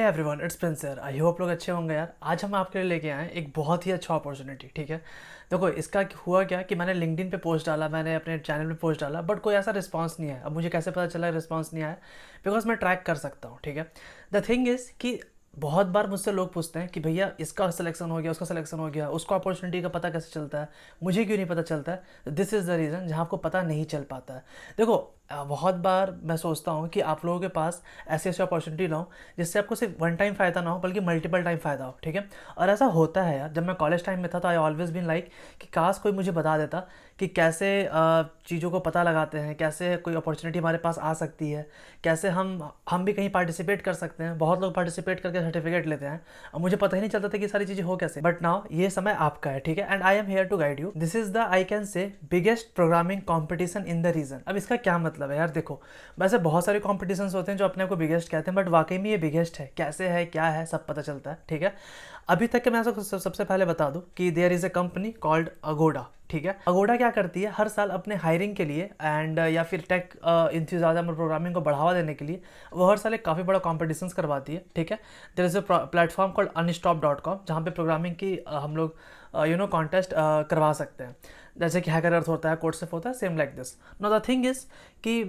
Everyone, it's Prince यार। I hope लोग अच्छे होंगे यार। आज हम आपके लिए लेके आए हैं एक बहुत ही अच्छा अपॉर्चुनिटी। ठीक है, देखो इसका हुआ क्या कि मैंने लिंक्डइन पे पोस्ट डाला, मैंने अपने चैनल पे पोस्ट डाला, बट कोई ऐसा रिस्पांस नहीं आया। अब मुझे कैसे पता चला रिस्पांस नहीं आया? बिकॉज मैं ट्रैक कर सकता हूँ। ठीक है, द थिंग इज़ कि बहुत बार मुझसे लोग पूछते हैं कि भैया इसका सिलेक्शन हो गया, उसका सिलेक्शन हो गया, उसको अपॉर्चुनिटी का पता कैसे चलता है, मुझे क्यों नहीं पता चलता है? दिस इज़ द रीज़न जहाँ आपको पता नहीं चल पाता है। देखो बहुत बार मैं सोचता हूँ कि आप लोगों के पास ऐसी ऐसी अपॉर्चुनिटी ना हो जिससे आपको सिर्फ वन टाइम फ़ायदा ना हो बल्कि मल्टीपल टाइम फ़ायदा हो। ठीक है, और ऐसा होता है यार। जब मैं कॉलेज टाइम में था तो आई ऑलवेज बीन लाइक कि काश कोई मुझे बता देता कि कैसे चीज़ों को पता लगाते हैं, कैसे कोई अपॉर्चुनिटी हमारे पास आ सकती है, कैसे हम भी कहीं पार्टिसिपेट कर सकते हैं। बहुत लोग पार्टिसिपेट करके सर्टिफिकेट लेते हैं और मुझे पता ही नहीं चलता था कि सारी चीज़ें हो कैसे। बट नाउ ये समय आपका है। ठीक है, and I am here to guide you. This is the I can say biggest programming competition in the region. अब इसका क्या मतलब है यार? देखो वैसे बहुत सारे कॉम्पिटिशन्स होते हैं जो अपने आप को बिगेस्ट कहते हैं, बट वाकई में ये बिगेस्ट है। कैसे है, क्या है, सब पता चलता है। ठीक है, अभी तक के मैं सबसे पहले बता दूं कि there is a company called Agoda. ठीक है, अगोडा क्या करती है, हर साल अपने हायरिंग के लिए एंड या फिर टेक इंथुजियाज्म और प्रोग्रामिंग को बढ़ावा देने के लिए वो हर साल एक काफ़ी बड़ा कॉम्पिटिशन्स करवाती है। ठीक है, there is a platform called unstop.com जहाँ पे प्रोग्रामिंग की हम लोग कॉन्टेस्ट करवा सकते हैं। जैसे कि हैकर अर्थ होता है, कोडसेफ होता है, same like this. Know the thing is कि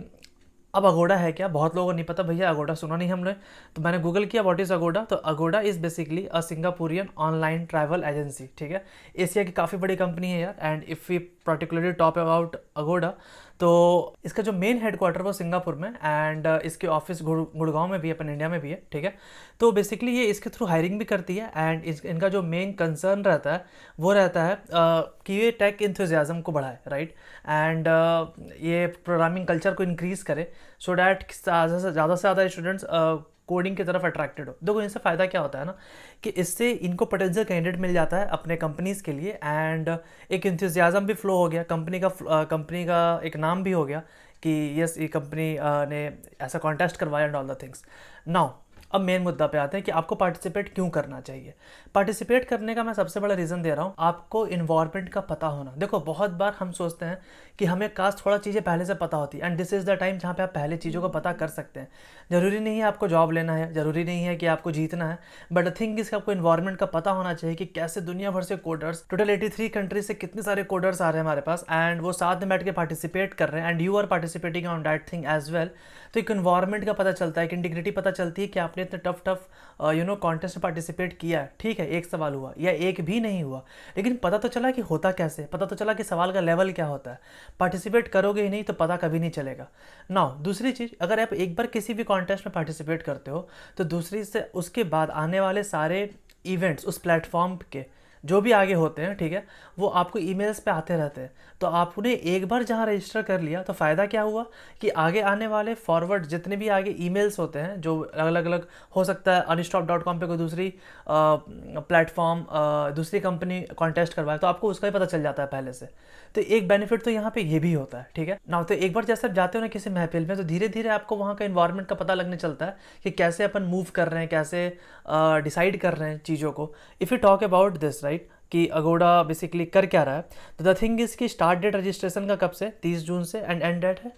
अब अगोडा है क्या? बहुत लोगों को नहीं पता। भैया अगोडा सुना नहीं हमने, तो मैंने गूगल किया व्हाट इज़ अगोडा। तो Agoda is basically a Singaporean online travel agency. ठीक है, एशिया की काफ़ी बड़ी कंपनी है यार। And if we particularly talk about Agoda, तो इसका जो मेन हेडक्वार्टर वो सिंगापुर में एंड इसके ऑफिस गुड़गांव में भी है, अपन इंडिया में भी है। ठीक है, तो बेसिकली ये इसके थ्रू हायरिंग भी करती है एंड इनका जो मेन कंसर्न रहता है वो रहता है कि ये टेक इंथुजियाज्म को बढ़ाए, राइट, एंड ये प्रोग्रामिंग कल्चर को इंक्रीज़ करे सो डैट ज़्यादा से ज़्यादा स्टूडेंट्स कोडिंग की तरफ अट्रैक्टेड हो। देखो इनसे फ़ायदा क्या होता है ना कि इससे इनको पोटेंशियल कैंडिडेट मिल जाता है अपने कंपनीज़ के लिए एंड एक इंथुजियाज्म भी फ्लो हो गया, कंपनी का एक नाम भी हो गया कि यस ये कंपनी ने ऐसा कॉन्टेस्ट करवाया and all the things. Now अब मेन मुद्दा पे आते हैं कि आपको पार्टिसिपेट क्यों करना चाहिए। पार्टिसिपेट करने का मैं सबसे बड़ा रीज़न दे रहा हूँ, आपको इन्वायरमेंट का पता होना। देखो बहुत बार हम सोचते हैं कि हमें काश थोड़ा चीज़ें पहले से पता होती and this is the time जहाँ पे आप पहले चीज़ों को पता कर सकते हैं। ज़रूरी नहीं है आपको जॉब लेना है, ज़रूरी नहीं है कि आपको जीतना है, बट द थिंग इज़ आपको इन्वायरमेंट का पता होना चाहिए कि कैसे दुनिया भर से कोडर्स, टोटल 83 कंट्रीज से कितने सारे कोडर्स आ रहे हैं हमारे पास एंड वो साथ में बैठ के पार्टिसिपेट कर रहे हैं and you are participating on that thing as well. तो एक इन्वायरमेंट का पता चलता है, एक इंटीग्रिटी पता चलती है कि आपने इतने टफ कॉन्टेस्ट में पार्टिसिपेट किया है। ठीक है, एक सवाल हुआ या एक भी नहीं हुआ, लेकिन पता तो चला कि होता कैसे, पता तो चला कि सवाल का लेवल क्या होता है। पार्टिसिपेट करोगे ही नहीं तो पता कभी नहीं चलेगा। नाउ दूसरी चीज़, अगर आप एक बार किसी भी कॉन्टेस्ट में पार्टिसिपेट करते हो तो दूसरी से उसके बाद आने वाले सारे इवेंट्स उस प्लेटफॉर्म के जो भी आगे होते हैं, ठीक है, वो आपको ईमेल्स पे आते रहते हैं। तो आपने एक बार जहाँ रजिस्टर कर लिया तो फ़ायदा क्या हुआ कि आगे आने वाले फॉरवर्ड जितने भी आगे ईमेल्स होते हैं जो अलग अलग हो सकता है, unstop.com पे कोई दूसरी प्लेटफॉर्म दूसरी कंपनी कॉन्टेस्ट करवाए तो आपको उसका ही पता चल जाता है पहले से। तो एक बेनिफिट तो यहाँ पे ये भी होता है। ठीक है ना, तो एक बार जैसे आप जाते हो ना किसी महफिल में तो धीरे धीरे आपको वहाँ का इन्वायरमेंट का पता लगने चलता है कि कैसे अपन मूव कर रहे हैं, कैसे डिसाइड कर रहे हैं चीज़ों को। If you talk about this right कि अगोडा बेसिकली कर क्या रहा है, तो द थिंग इज़ कि स्टार्ट डेट रजिस्ट्रेशन का कब से 30 जून से एंड एंड डेट है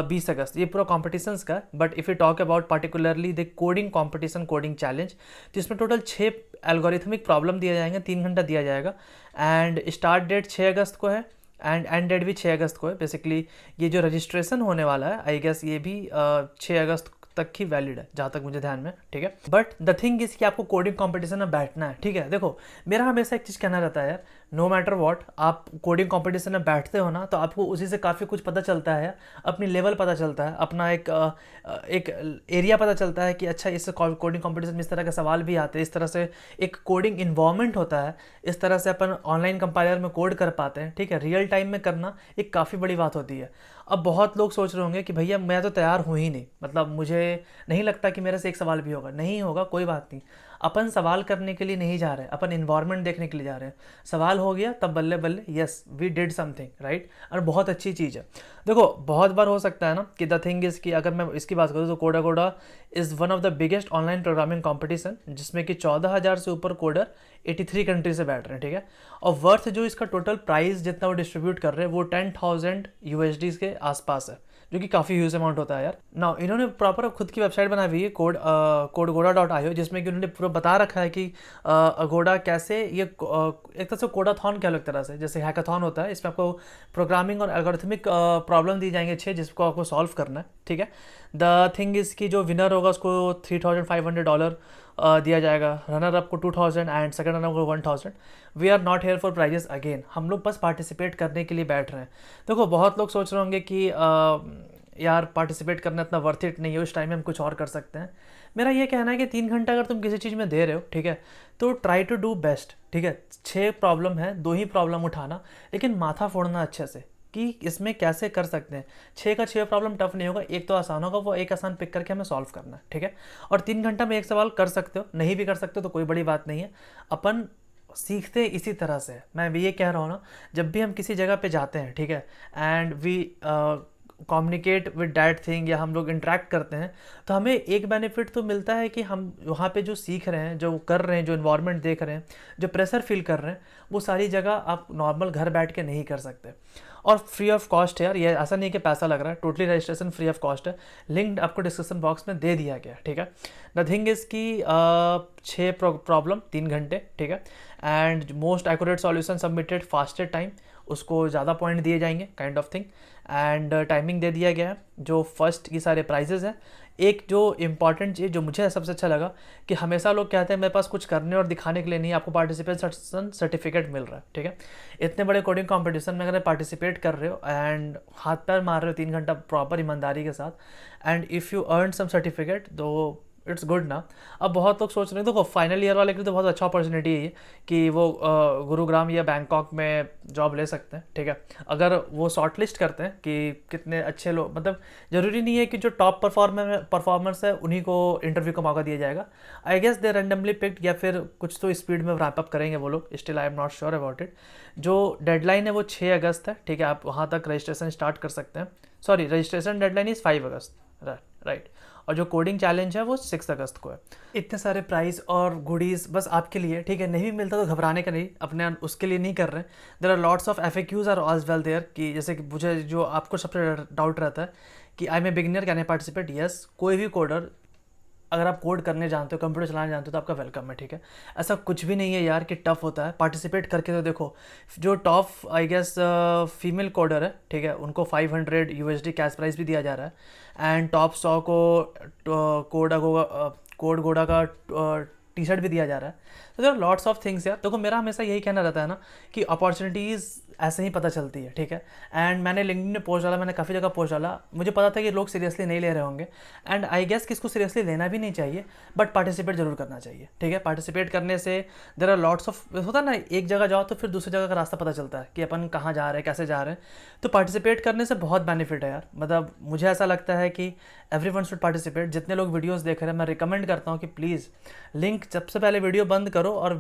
20 अगस्त। ये पूरा कॉम्पिटिशन्स का। But if you talk about particularly the coding competition, coding challenge, तो इसमें टोटल 6 एल्गोरिथमिक प्रॉब्लम दिया जाएंगे, 3 घंटा दिया जाएगा एंड स्टार्ट डेट 6 अगस्त को है एंड एंड डेट भी 6 अगस्त को है। बेसिकली ये जो रजिस्ट्रेशन होने वाला है आई गेस ये भी 6 अगस्त तक ही वैलिड है जहाँ तक मुझे ध्यान में। ठीक है, बट द थिंग इज़ कि आपको कोडिंग कंपटीशन में बैठना है। ठीक है, देखो मेरा हमेशा एक चीज़ कहना रहता है यार, नो मैटर वॉट आप कोडिंग कंपटीशन में बैठते हो ना तो आपको उसी से काफ़ी कुछ पता चलता है, अपनी लेवल पता चलता है, अपना एक एरिया पता चलता है कि अच्छा इससे कोडिंग कंपटीशन में इस तरह के सवाल भी आते हैं, इस तरह से एक कोडिंग इन्वायरमेंट होता है, इस तरह से अपन ऑनलाइन कंपाइलर में कोड कर पाते हैं। ठीक है, रियल टाइम में करना एक काफ़ी बड़ी बात होती है। अब बहुत लोग सोच रहे होंगे कि भैया मैं तो तैयार हूँ ही नहीं, मतलब मुझे नहीं लगता कि मेरे से एक सवाल भी होगा। नहीं होगा, कोई बात नहीं, अपन सवाल करने के लिए नहीं जा रहे हैं, अपन इन्वायरमेंट देखने के लिए जा रहे हैं। सवाल हो गया तब बल्ले बल्ले yes we did something right, और बहुत अच्छी चीज़ है। देखो बहुत बार हो सकता है ना कि द थिंग इज़ कि अगर मैं इसकी बात करूँ तो कोडाकोडा is one of the biggest online programming competition जिसमें कि 14,000 से ऊपर कोडर 83 कंट्री से बैठ रहे हैं। ठीक है, और वर्थ जो इसका टोटल प्राइस जितना वो डिस्ट्रीब्यूट कर रहे हैं वो 10,000 USD के आसपास है। जो कि काफ़ी ह्यूज अमाउंट होता है यार। ना इन्होंने प्रॉपर खुद की वेबसाइट बनाई हुई है codegoda.io, जिसमें कि उन्होंने पूरा बता रखा है कि अगोडा कैसे ये एक तरह से कोडाथॉन क्या, अलग तरह से जैसे हैकाथॉन होता है, इसमें आपको प्रोग्रामिंग और एल्गोरिथमिक प्रॉब्लम दी जाएंगे 6, जिसको आपको सॉल्व करना है, ठीक है। द थिंग इज़ कि जो विनर होगा उसको $3,500 दिया जाएगा, रनर अप को 2000 एंड सेकंड रनर को 1000। We are not here for prizes again, हम लोग बस पार्टिसिपेट करने के लिए बैठ रहे हैं। देखो बहुत लोग सोच रहे होंगे कि यार पार्टिसिपेट करना इतना वर्थ इट नहीं है, उस टाइम में हम कुछ और कर सकते हैं। मेरा ये कहना है कि 3 घंटा अगर तुम किसी चीज़ में दे रहे हो, ठीक है, तो ट्राई टू डू बेस्ट, ठीक है। 6 प्रॉब्लम है, 2 ही प्रॉब्लम उठाना, लेकिन माथा फोड़ना अच्छे से कि इसमें कैसे कर सकते हैं। 6 का 6 प्रॉब्लम टफ नहीं होगा, एक तो आसान होगा, वो एक आसान पिक करके हमें सॉल्व करना है, ठीक है। और 3 घंटा में एक सवाल कर सकते हो, नहीं भी कर सकते हो तो कोई बड़ी बात नहीं है। अपन सीखते इसी तरह से, मैं भी ये कह रहा हूँ ना, जब भी हम किसी जगह पे जाते हैं, ठीक है, and we communicate with that thing, या हम लोग इंटरेक्ट करते हैं, तो हमें एक बेनिफिट तो मिलता है कि हम वहाँ पे जो सीख रहे हैं, जो कर रहे हैं, जो इन्वायरमेंट देख रहे हैं, जो प्रेशर फील कर रहे हैं, वो सारी जगह आप नॉर्मल घर बैठ के नहीं कर सकते। और फ्री ऑफ कॉस्ट है यार, ये ऐसा नहीं कि पैसा लग रहा है, totally registration free of cost है। लिंक आपको डिस्क्रिप्शन बॉक्स में दे दिया गया, ठीक है। द थिंग इज़ कि 6 प्रॉब्लम 3 घंटे, ठीक है, and most accurate solution submitted fastest time, उसको ज़्यादा पॉइंट दिए जाएंगे, kind of thing. And timing दे दिया गया है। जो फर्स्ट की सारे प्राइजेज हैं, एक जो इम्पॉर्टेंट चीज़ जो मुझे सबसे अच्छा लगा कि हमेशा लोग कहते हैं मेरे पास कुछ करने और दिखाने के लिए नहीं, आपको पार्टिसिपेशन सर्टिफिकेट मिल रहा है, ठीक है। इतने बड़े कोडिंग कंपटीशन में अगर पार्टिसिपेट कर रहे हो एंड हाथ पैर मार रहे हो 3 घंटा प्रॉपर ईमानदारी के साथ, and if you earn some certificate, तो इट्स गुड ना। अब बहुत लोग सोच रहे हैं, देखो फाइनल ईयर वाले के लिए तो बहुत अच्छा अपॉर्चुनिटी है ये कि वो गुरुग्राम या बैंकॉक में जॉब ले सकते हैं, ठीक है, अगर वो शॉर्ट लिस्ट करते हैं कि कितने अच्छे लोग, मतलब ज़रूरी नहीं है कि जो टॉप परफॉर्मर्स है उन्हीं को इंटरव्यू का मौका दिया जाएगा। I guess they randomly picked, या फिर कुछ तो स्पीड में रैप अप करेंगे वो लोग, still I am not sure about it. जो डेडलाइन है वो 6 अगस्त है, ठीक है, आप वहाँ तक रजिस्ट्रेशन स्टार्ट कर सकते हैं। Sorry, registration deadline is 5 August, right. और जो कोडिंग चैलेंज है वो 6 अगस्त को है। इतने सारे प्राइज़ और गुडीज़ बस आपके लिए, ठीक है, नहीं भी मिलता तो घबराने का नहीं, अपने उसके लिए नहीं कर रहे हैं। There are lots of FAQs are also well there, कि जैसे कि मुझे जो आपको सबसे डाउट रहता है कि I am a beginner, can I participate. Yes, कोई भी कोडर, अगर आप कोड करने जानते हो, कंप्यूटर चलाने जानते हो, तो आपका वेलकम है, ठीक है। ऐसा कुछ भी नहीं है यार कि टफ होता है, पार्टिसिपेट करके तो देखो। जो top I guess female coder है, ठीक है, उनको 500 USD कैश प्राइस भी दिया जा रहा है, एंड टॉप 100 को कोड गोडा का T-शर्ट भी दिया जा रहा है। तो there are lots of things यार। देखो मेरा हमेशा यही कहना रहता है ना कि अपॉर्चुनिटीज़ ऐसे ही पता चलती है, ठीक है। एंड मैंने लिंक्डइन में पोस्ट डाला, मैंने काफ़ी जगह पोस्ट डाला, मुझे पता था कि लोग सीरियसली नहीं ले रहे होंगे, एंड आई गेस कि इसको सीरियसली लेना भी नहीं चाहिए, बट पार्टिसिपेट जरूर करना चाहिए, ठीक है। पार्टिसिपेट करने से देयर आर लॉट्स ऑफ, होता है ना, एक जगह जाओ तो फिर दूसरी जगह का रास्ता पता चलता है कि अपन कहाँ जा रहे हैं, कैसे जा रहे हैं। तो पार्टिसिपेट करने से बहुत बेनिफिट है यार, मतलब मुझे ऐसा लगता है कि एवरीवन शुड पार्टिसिपेट। जितने लोग वीडियोस देख रहे हैं, मैं रिकमेंड करता हूँ कि प्लीज़ लिंक सबसे पहले वीडियो बंद करो, और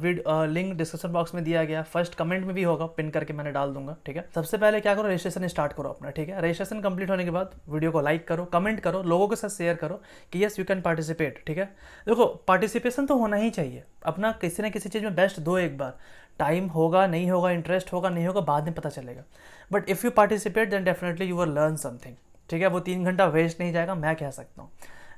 लिंक डिस्क्रिप्शन बॉक्स में दिया गया, फर्स्ट कमेंट में भी होगा, पिन करके मैंने डाल दूंगा, ठीक है। सबसे पहले क्या करो, रजिस्ट्रेशन स्टार्ट करो अपना, ठीक है। रजिस्ट्रेशन कंप्लीट होने के बाद वीडियो को लाइक करो, कमेंट करो, लोगों के साथ शेयर करो कि यस यू कैन पार्टिसिपेट, ठीक है। देखो पार्टिसिपेशन तो होना ही चाहिए, अपना किसी ना किसी चीज़ में बेस्ट दो एक बार। टाइम होगा नहीं होगा, इंटरेस्ट होगा नहीं होगा, बाद में पता चलेगा, but if you participate then definitely you will learn something, ठीक है। वो 3 घंटा वेस्ट नहीं जाएगा, मैं कह सकता हूँ।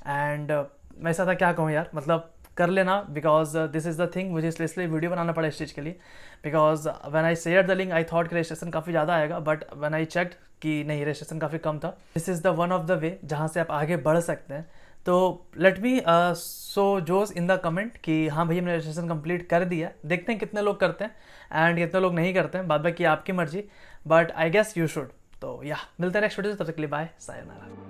एंड मैं ऐसा था क्या कहूँ यार, मतलब कर लेना, because this is the thing, मुझे इसलिए वीडियो बनाना पड़ा इस चीज़ के लिए, because when I share the link I thought कि रजिस्ट्रेशन काफ़ी ज़्यादा आएगा, बट व्हेन आई चेक्ड कि नहीं, रजिस्ट्रेशन काफ़ी कम था। This is the one of the way जहाँ से आप आगे बढ़ सकते हैं। तो लेट मी सो जोस इन द कमेंट कि हाँ भैया मैंने रजिस्ट्रेशन कंप्लीट कर दिया, देखते हैं कितने लोग करते हैं एंड कितने लोग नहीं करते हैं, बाद बाकी आपकी मर्जी, but I guess you should. तो या मिलते हैं नेक्स्ट वीडियो, तब तक के लिए बाय, सायोनारा।